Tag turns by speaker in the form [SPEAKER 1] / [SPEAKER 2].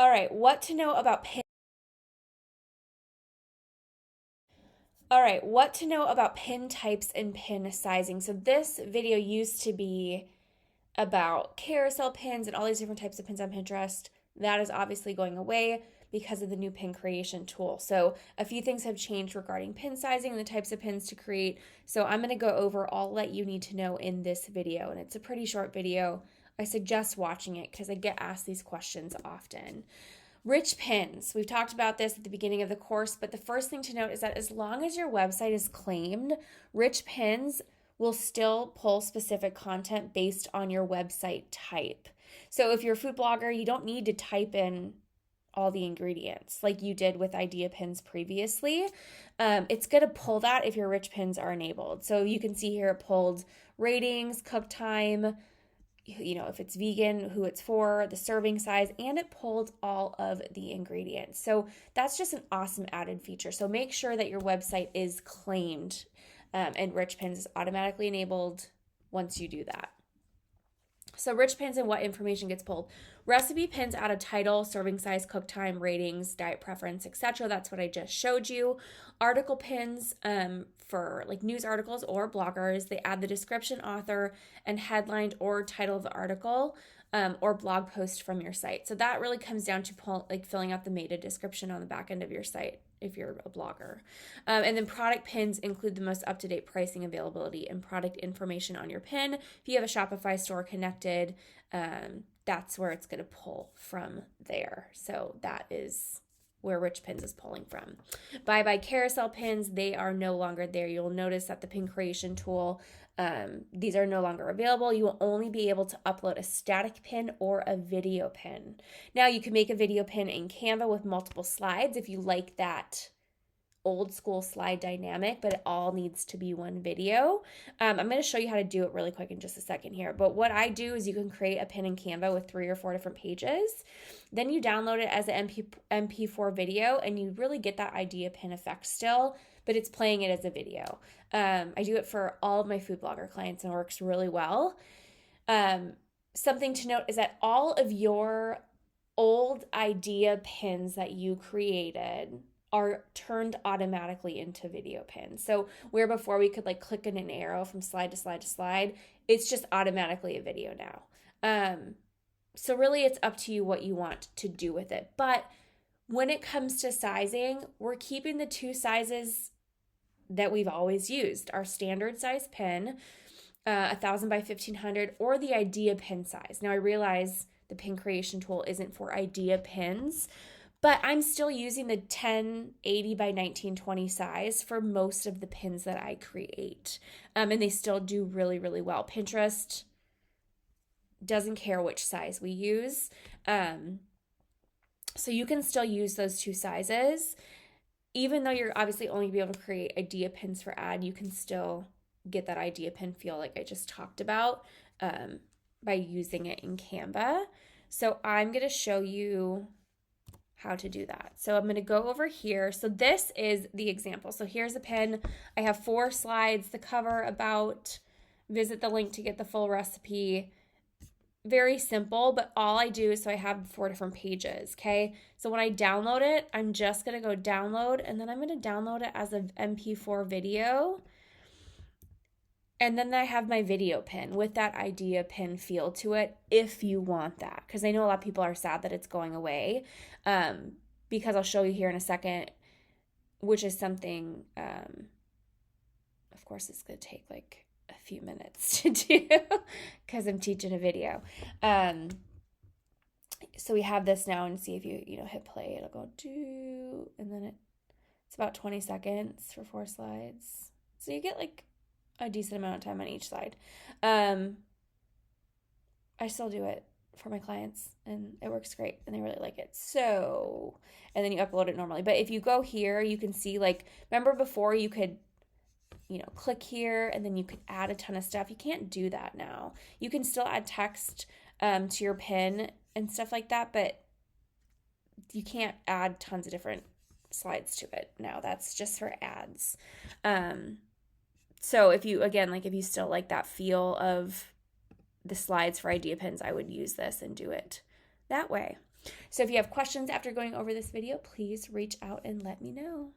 [SPEAKER 1] All right, what to know about pin. All right, what to know about pin types and pin sizing. So this video used to be about carousel pins and all these different types of pins on Pinterest. That is obviously going away because of the new pin creation tool. So a few things have changed regarding pin sizing and the types of pins to create. So I'm going to go over all that you need to know in this video, and it's a pretty short video. I suggest watching it because I get asked these questions often. Rich pins. We've talked about this at the beginning of the course, but the first thing to note is that as long as your website is claimed, rich pins will still pull specific content based on your website type. So if you're a food blogger, you don't need to type in all the ingredients like you did with idea pins previously. It's going to pull that if your rich pins are enabled. So you can see here it pulled ratings, cook time, if it's vegan, who it's for, the serving size, and it pulled all of the ingredients. So that's just an awesome added feature. So make sure that your website is claimed, and Rich Pins is automatically enabled once you do that. So rich pins and what information gets pulled. Recipe pins add a title, serving size, cook time, ratings, diet preference, etc. That's what I just showed you. Article pins for like news articles or bloggers, they add the description, author, and headline or title of the article or blog post from your site. So that really comes down to filling out the meta description on the back end of your site if you're a blogger. And then product pins include the most up-to-date pricing, availability, and product information on your pin. If you have a Shopify store connected, that's where it's going to pull from there. So that is where Rich Pins is pulling from. Bye carousel pins, they are no longer there. You'll notice that the pin creation tool, these are no longer available. You will only be able to upload a static pin or a video pin. Now you can make a video pin in Canva with multiple slides if you like that old school slide dynamic, but it all needs to be one video. I'm going to show you how to do it really quick in just a second here. But what I do is you can create a pin in Canva with 3 or 4 different pages. Then you download it as an MP4 video, and you really get that idea pin effect still, but it's playing it as a video. I do it for all of my food blogger clients and it works really well. Something to note is that all of your old idea pins that you created are turned automatically into video pins. So where before we could click in an arrow from slide to slide to slide, it's just automatically a video now. So really it's up to you what you want to do with it. But when it comes to sizing, we're keeping the 2 sizes that we've always used. Our standard size pin, 1000 by 1500, or the idea pin size. Now I realize the pin creation tool isn't for idea pins, but I'm still using the 1080 by 1920 size for most of the pins that I create. And they still do really, really well. Pinterest doesn't care which size we use. So you can still use those 2 sizes. Even though you're obviously only going to be able to create idea pins for ad, you can still get that idea pin feel like I just talked about by using it in Canva. So I'm going to show you how to do that. So I'm going to go over here. So this is the example. So here's a pin. I have 4 slides, the cover, about, visit the link to get the full recipe. Very simple, but all I do is, so I have 4 different pages, okay? So when I download it, I'm just going to go download, and then I'm going to download it as an MP4 video. And then I have my video pin with that idea pin feel to it if you want that. Because I know a lot of people are sad that it's going away. Because I'll show you here in a second, which is something, of course, it's going to take a few minutes to do because I'm teaching a video. So we have this now, and see if you hit play, it'll go do, and then it's about 20 seconds for 4 slides. So you get a decent amount of time on each slide. I still do it for my clients and it works great and they really like it. So, and then you upload it normally. But if you go here, you can see remember before you could, click here and then you could add a ton of stuff. You can't do that now. You can still add text to your pin and stuff like that, but you can't add tons of different slides to it now. That's just for ads. So if you, again, if you still like that feel of the slides for idea pins, I would use this and do it that way. So if you have questions after going over this video, please reach out and let me know.